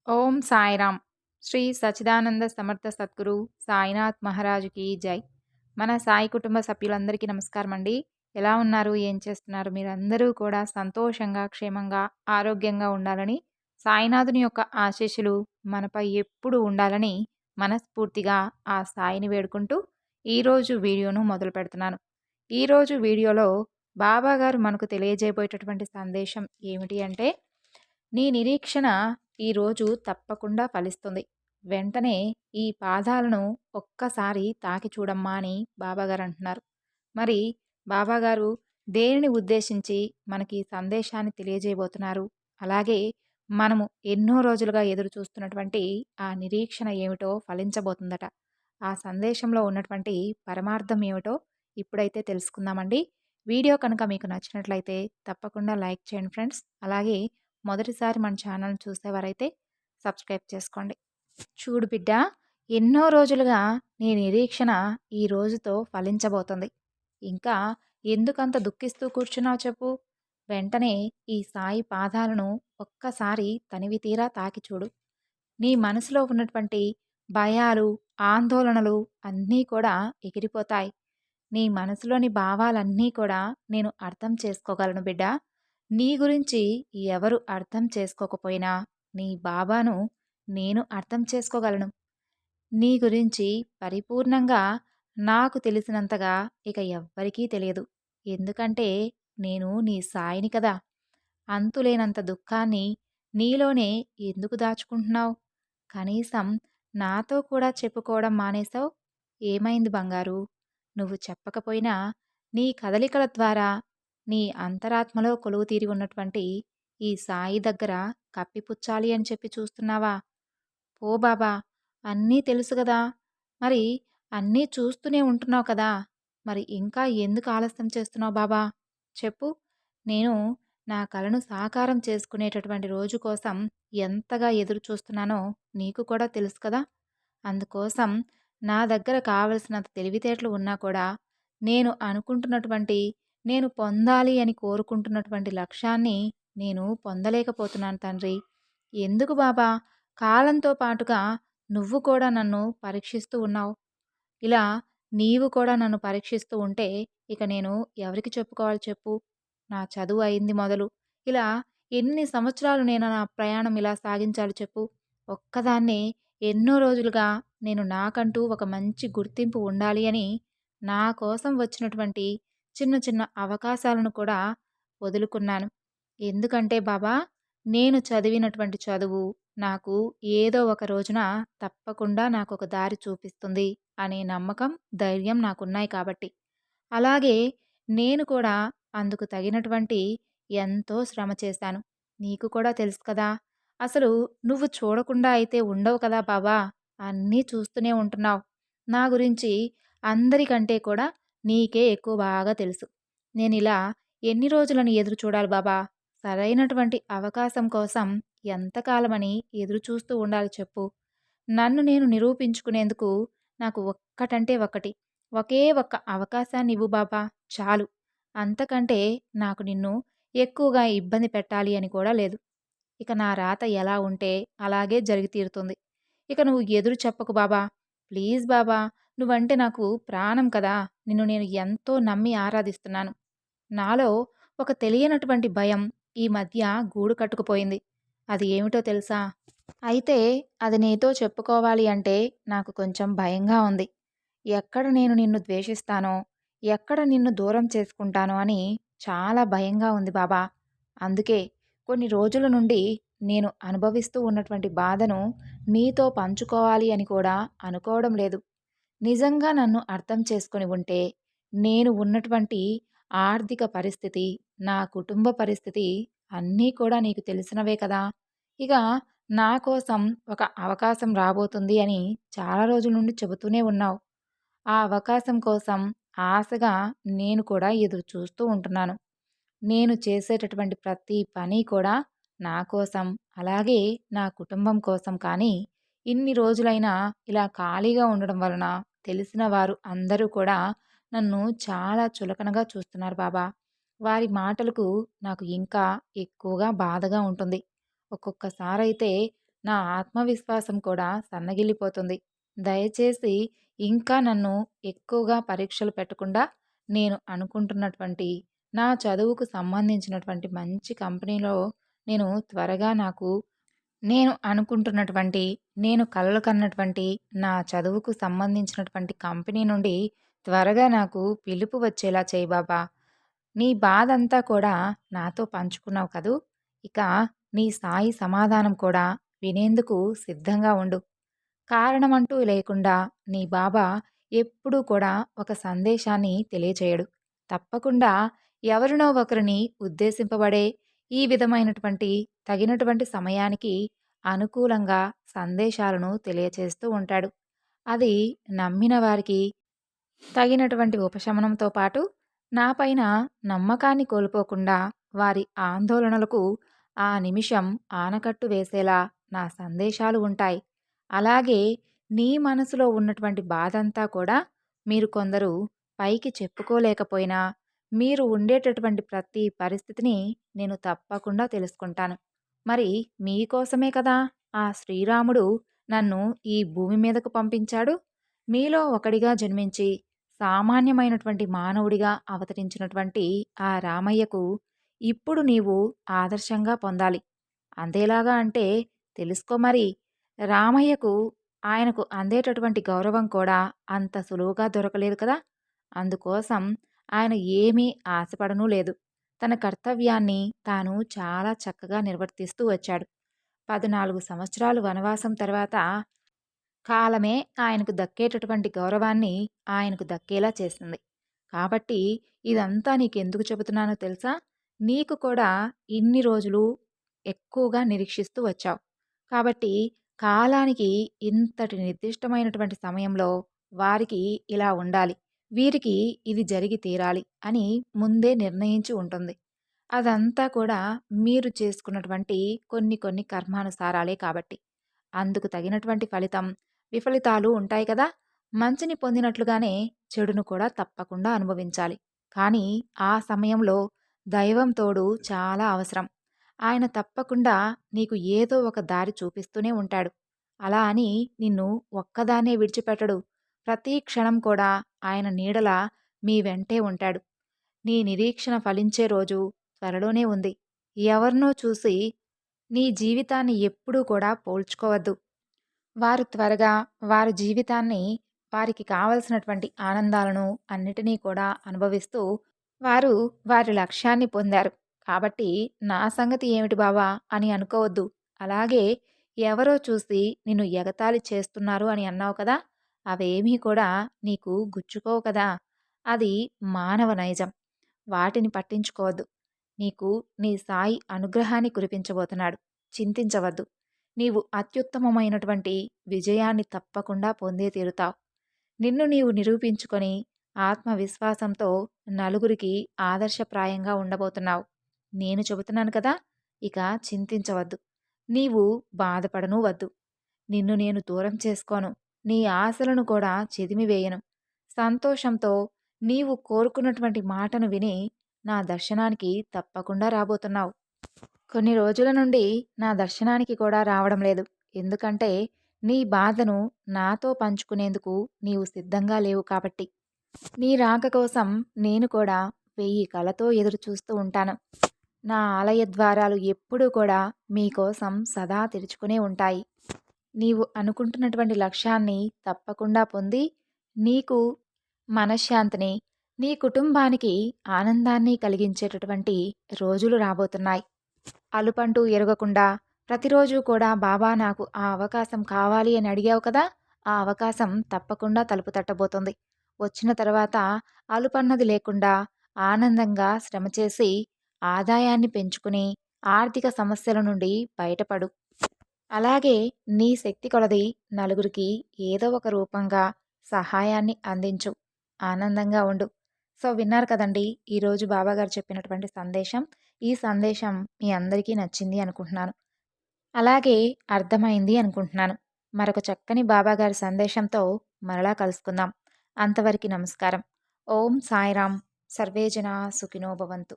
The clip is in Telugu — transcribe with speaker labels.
Speaker 1: ఓం సాయిరామ్. శ్రీ సచ్చిదానంద సమర్థ సద్గురు సాయినాథ్ మహారాజుకి జై. మన సాయి కుటుంబ సభ్యులందరికీ నమస్కారం అండి. ఎలా ఉన్నారు? ఏం చేస్తున్నారు? మీరందరూ కూడా సంతోషంగా, క్షేమంగా, ఆరోగ్యంగా ఉండాలని, సాయినాథుని యొక్క ఆశీస్సులు మనపై ఎప్పుడు ఉండాలని మనస్ఫూర్తిగా ఆ సాయిని వేడుకుంటూ ఈరోజు వీడియోను మొదలు పెడుతున్నాను. ఈరోజు వీడియోలో బాబా గారు మనకు తెలియజేయబోయేటటువంటి సందేశం ఏమిటి అంటే, నీ నిరీక్షణ ఈరోజు తప్పకుండా ఫలిస్తుంది. వెంటనే ఈ పాదాలను ఒక్కసారి తాకి చూడమ్మా అని బాబాగారు అంటున్నారు. మరి బాబాగారు దేనిని ఉద్దేశించి మనకి ఈ సందేశాన్ని తెలియజేయబోతున్నారు? అలాగే మనము ఎన్నో రోజులుగా ఎదురు చూస్తున్నటువంటి ఆ నిరీక్షణ ఏమిటో ఫలించబోతుందట. ఆ సందేశంలో ఉన్నటువంటి పరమార్థం ఏమిటో ఇప్పుడైతే తెలుసుకుందామండి. వీడియో కనుక మీకు నచ్చినట్లయితే తప్పకుండా లైక్ చేయండి ఫ్రెండ్స్. అలాగే మొదటిసారి మన ఛానల్ని చూసేవారైతే సబ్స్క్రైబ్ చేసుకోండి. చూడు బిడ్డ, ఎన్నో రోజులుగా నీ నిరీక్షణ ఈ రోజుతో ఫలించబోతుంది. ఇంకా ఎందుకంత దుఃఖిస్తూ కూర్చున్నావు చెప్పు? వెంటనే ఈ సాయి పాదాలను ఒక్కసారి తనివి తీరా తాకి చూడు. నీ మనసులో ఉన్నటువంటి భయాలు, ఆందోళనలు అన్నీ కూడా ఎగిరిపోతాయి. నీ మనసులోని భావాలన్నీ కూడా నేను అర్థం చేసుకోగలను బిడ్డ. నీ గురించి ఎవరు అర్థం చేసుకోకపోయినా నీ బాబాను నేను అర్థం చేసుకోగలను. నీ గురించి పరిపూర్ణంగా నాకు తెలిసినంతగా ఇక ఎవ్వరికీ తెలియదు. ఎందుకంటే నేను నీ సాయిని కదా. అంతులేనంత దుఃఖాన్ని నీలోనే ఎందుకు దాచుకుంటున్నావు? కనీసం నాతో కూడా చెప్పుకోవడం మానేశావు. ఏమైంది బంగారు? నువ్వు చెప్పకపోయినా నీ కదలికల ద్వారా నీ అంతరాత్మలో కొలువు తీరి ఉన్నటువంటి ఈ సాయి దగ్గర కప్పిపుచ్చాలి అని చెప్పి చూస్తున్నావా? పో బాబా, అన్నీ తెలుసు గదా! మరి అన్నీ చూస్తూనే ఉంటున్నావు కదా! మరి ఇంకా ఎందుకు ఆలస్యం చేస్తున్నావు బాబా? చెప్పు. నేను నా కలను సాకారం చేసుకునేటటువంటి రోజు కోసం ఎంతగా ఎదురు చూస్తున్నానో నీకు కూడా తెలుసు కదా! అందుకోసం నా దగ్గర కావలసినంత తెలివితేటలు ఉన్నా కూడా నేను అనుకుంటున్నటువంటి, నేను పొందాలి అని కోరుకుంటున్నటువంటి లక్ష్యాన్ని నేను పొందలేకపోతున్నాను తండ్రి. ఎందుకు బాబా? కాలంతో పాటుగా నువ్వు కూడా నన్ను పరీక్షిస్తూ ఉన్నావు. ఇలా నీవు కూడా నన్ను పరీక్షిస్తూ ఉంటే ఇక నేను ఎవరికి చెప్పుకోవాలి చెప్పు? నా చదువు అయింది మొదలు. ఇలా ఎన్ని సంవత్సరాలు నేను నా ప్రయాణం ఇలా సాగించాలి చెప్పు? ఒక్కదాన్నే ఎన్నో రోజులుగా నేను నాకంటూ ఒక మంచి గుర్తింపు ఉండాలి అని నా కోసం వచ్చినటువంటి చిన్న చిన్న అవకాశాలను కూడా వదులుకున్నాను. ఎందుకంటే బాబా, నేను చదివినటువంటి చదువు నాకు ఏదో ఒక రోజున తప్పకుండా నాకొక దారి చూపిస్తుంది అనే నమ్మకం, ధైర్యం నాకున్నాయి కాబట్టి. అలాగే నేను కూడా అందుకు తగినటువంటి ఎంతో శ్రమ చేశాను. నీకు కూడా తెలుసు కదా! అసలు నువ్వు చూడకుండా అయితే ఉండవు కదా బాబా! అన్నీ చూస్తూనే ఉంటున్నావు. నా గురించి అందరికంటే కూడా నీకే ఎక్కువ బాగా తెలుసు. నేనిలా ఎన్ని రోజులని ఎదురు చూడాలి బాబా? సరైనటువంటి అవకాశం కోసం ఎంతకాలమని ఎదురు చూస్తూ ఉండాలి చెప్పు? నన్ను నేను నిరూపించుకునేందుకు నాకు ఒక్కటంటే ఒక్కటి. ఒకే ఒక్క అవకాశాన్నివ్వు బాబా! చాలు. అంతకంటే నాకు నిన్ను ఎక్కువగా ఇబ్బంది పెట్టాలి అని కూడా లేదు. ఇక నా రాత ఎలా ఉంటే అలాగే జరిగి తీరుతుంది. ఇక నువ్వు ఎదురు చెప్పకు బాబా! ప్లీజ్ బాబా! నువ్వంటే నాకు ప్రాణం కదా! నిన్ను నేను ఎంతో నమ్మి ఆరాధిస్తున్నాను. నాలో ఒక తెలియనటువంటి భయం ఈ మధ్య గూడు కట్టుకుపోయింది. అది ఏమిటో తెలుసా? అయితే అది నీతో చెప్పుకోవాలి అంటే నాకు కొంచెం భయంగా ఉంది. ఎక్కడ నేను నిన్ను ద్వేషిస్తానో, ఎక్కడ నిన్ను దూరం చేసుకుంటానో అని చాలా భయంగా ఉంది బాబా. అందుకే కొన్ని రోజుల నుండి నేను అనుభవిస్తూ ఉన్నటువంటి బాధను నీతో పంచుకోవాలి అని కూడా అనుకోవడం లేదు. నిజంగా నన్ను అర్థం చేసుకొని ఉంటే, నేను ఉన్నటువంటి ఆర్థిక పరిస్థితి, నా కుటుంబ పరిస్థితి అన్నీ కూడా నీకు తెలిసినవే కదా! ఇక నా కోసం ఒక అవకాశం రాబోతుంది అని చాలా రోజుల నుండి చెబుతూనే ఉన్నావు. ఆ అవకాశం కోసం ఆశగా నేను కూడా ఎదురు చూస్తూ ఉంటున్నాను. నేను చేసేటటువంటి ప్రతి పని కూడా నా కోసం, అలాగే నా కుటుంబం కోసం. కానీ ఇన్ని రోజులైనా ఇలా ఖాళీగా ఉండడం వలన తెలిసిన వారు అందరూ కూడా నన్ను చాలా చులకనగా చూస్తున్నారు బాబా. వారి మాటలకు నాకు ఇంకా ఎక్కువగా బాధగా ఉంటుంది. ఒక్కొక్కసారైతే నా ఆత్మవిశ్వాసం కూడా సన్నగిల్లిపోతుంది. దయచేసి ఇంకా నన్ను ఎక్కువగా పరీక్షలు పెట్టకుండా, నేను అనుకుంటున్నటువంటి నా చదువుకు సంబంధించినటువంటి మంచి కంపెనీలో నేను త్వరగా నేను అనుకుంటున్నటువంటి, నేను కలలు కన్నటువంటి నా చదువుకు సంబంధించినటువంటి కంపెనీ నుండి త్వరగా నాకు పిలుపు వచ్చేలా చేయి బాబా! నీ బాధంతా కూడా నాతో పంచుకున్నావు కదూ! ఇక నీ సాయి సమాధానం కూడా వినేందుకు సిద్ధంగా ఉండు. కారణమంటూ లేకుండా నీ బాబా ఎప్పుడూ కూడా ఒక సందేశాన్ని తెలియచేయడు. తప్పకుండా ఎవరినో ఒకరిని ఉద్దేశింపబడే ఈ విధమైనటువంటి తగినటువంటి సమయానికి అనుకూలంగా సందేశాలను తెలియచేస్తూ ఉంటాడు. అది నమ్మిన వారికి తగినటువంటి ఉపశమనంతో పాటు నాపైన నమ్మకాన్ని కోల్పోకుండా వారి ఆందోళనలకు ఆ నిమిషం ఆనకట్టు వేసేలా నా సందేశాలు ఉంటాయి. అలాగే నీ మనసులో ఉన్నటువంటి బాధంతా కూడా మీరు కొందరు పైకి చెప్పుకోలేకపోయినా మీరు ఉండేటటువంటి ప్రతి పరిస్థితిని నేను తప్పకుండా తెలుసుకుంటాను. మరి మీకోసమే కదా ఆ శ్రీరాముడు నన్ను ఈ భూమి మీదకు పంపించాడు. మీలో ఒకడిగా జన్మించి సామాన్యమైనటువంటి మానవుడిగా అవతరించినటువంటి ఆ రామయ్యకు ఇప్పుడు నీవు ఆదర్శంగా పొందాలి. అందేలాగా అంటే తెలుసుకో మరి. రామయ్యకు ఆయనకు అందేటటువంటి గౌరవం కూడా అంత సులువుగా దొరకలేదు కదా! అందుకోసం ఆయన ఏమీ ఆశపడనూ లేదు. తన కర్తవ్యాన్ని తాను చాలా చక్కగా నిర్వర్తిస్తూ వచ్చాడు. 14 సంవత్సరాలు వనవాసం తర్వాత కాలమే ఆయనకు దక్కేటటువంటి గౌరవాన్ని ఆయనకు దక్కేలా చేసింది. కాబట్టి ఇదంతా నీకెందుకు చెబుతున్నానో తెలుసా? నీకు కూడా ఇన్ని రోజులు ఎక్కువగా నిరీక్షిస్తూ వచ్చావు. కాబట్టి కాలానికి ఇంతటి నిర్దిష్టమైనటువంటి సమయంలో వారికి ఇలా ఉండాలి, వీరికి ఇది జరిగి తీరాలి అని ముందే నిర్ణయించి ఉంటుంది. అదంతా కూడా మీరు చేసుకున్నటువంటి కొన్ని కొన్ని కర్మానుసారాలే కాబట్టి. అందుకు తగినటువంటి ఫలితం, విఫలితాలు ఉంటాయి కదా! మంచిని పొందినట్లుగానే చెడును కూడా తప్పకుండా అనుభవించాలి. కానీ ఆ సమయంలో దైవం తోడు చాలా అవసరం. ఆయన తప్పకుండా నీకు ఏదో ఒక దారి చూపిస్తూనే ఉంటాడు. అలా అని నిన్ను ఒక్కదాన్నే విడిచిపెట్టడు. ప్రతి క్షణం కూడా ఆయన నీడల మీ వెంటే ఉంటాడు. నీ నిరీక్షణ ఫలించే రోజు త్వరలోనే ఉంది. ఎవరినో చూసి నీ జీవితాన్ని ఎప్పుడూ కూడా పోల్చుకోవద్దు. వారు త్వరగా వారి జీవితాన్ని, వారికి కావలసినటువంటి ఆనందాలను అన్నిటినీ కూడా అనుభవిస్తూ వారు వారి లక్ష్యాన్ని పొందారు. కాబట్టి నా సంగతి ఏమిటి బావా అని అనుకోవద్దు. అలాగే ఎవరో చూసి నిన్ను ఎగతాళి చేస్తున్నారు అని అన్నావు కదా! అవేమీ కూడా నీకు గుచ్చుకోవు కదా! అది మానవ నైజం. వాటిని పట్టించుకోవద్దు. నీకు నీ సాయి అనుగ్రహాన్ని కురిపించబోతున్నాడు. చింతించవద్దు. నీవు అత్యుత్తమమైనటువంటి విజయాన్ని తప్పకుండా పొందే తీరుతావు. నిన్ను నీవు నిరూపించుకొని ఆత్మవిశ్వాసంతో నలుగురికి ఆదర్శప్రాయంగా ఉండబోతున్నావు. నేను చెబుతున్నాను కదా! ఇక చింతించవద్దు. నీవు బాధపడనూ వద్దు. నిన్ను నేను దూరం చేసుకోను. నీ ఆశలను కూడా చిదిమివేయను. సంతోషంతో నీవు కోరుకున్నటువంటి మాటను విని నా దర్శనానికి తప్పకుండా రాబోతున్నావు. కొన్ని రోజుల నుండి నా దర్శనానికి కూడా రావడం లేదు. ఎందుకంటే నీ బాధను నాతో పంచుకునేందుకు నీవు సిద్ధంగా లేవు కాబట్టి. నీ రాక కోసం నేను కూడా 1000 కళ్ళతో ఎదురు చూస్తూ ఉంటాను. నా ఆలయ ద్వారాలు ఎప్పుడూ కూడా మీకోసం సదా తెరుచుకునే ఉంటాయి. నీవు అనుకుంటున్నటువంటి లక్ష్యాన్ని తప్పకుండా పొంది నీకు మనశ్శాంతిని, నీ కుటుంబానికి ఆనందాన్ని కలిగించేటటువంటి రోజులు రాబోతున్నాయి. అలుపంటూ ఎరగకుండా ప్రతిరోజు కూడా బాబా నాకు ఆ అవకాశం కావాలి అని అడిగావు కదా! ఆ అవకాశం తప్పకుండా తలుపు తట్టబోతుంది. వచ్చిన తర్వాత అలుపన్నది లేకుండా ఆనందంగా శ్రమ చేసి ఆదాయాన్ని పెంచుకుని ఆర్థిక సమస్యల నుండి బయటపడు. అలాగే నీ శక్తి కొలది నలుగురికి ఏదో ఒక రూపంగా సహాయాన్ని అందించు. ఆనందంగా ఉండు. సో విన్నారు కదండి ఈరోజు బాబాగారు చెప్పినటువంటి సందేశం. ఈ సందేశం మీ అందరికీ నచ్చింది అనుకుంటున్నాను. అలాగే అర్థమైంది అనుకుంటున్నాను. మరొక చక్కని బాబాగారి సందేశంతో మరలా కలుసుకుందాం. అంతవరకు నమస్కారం. ఓం సాయిరాం. సర్వే జనా సుఖినో భవంతు.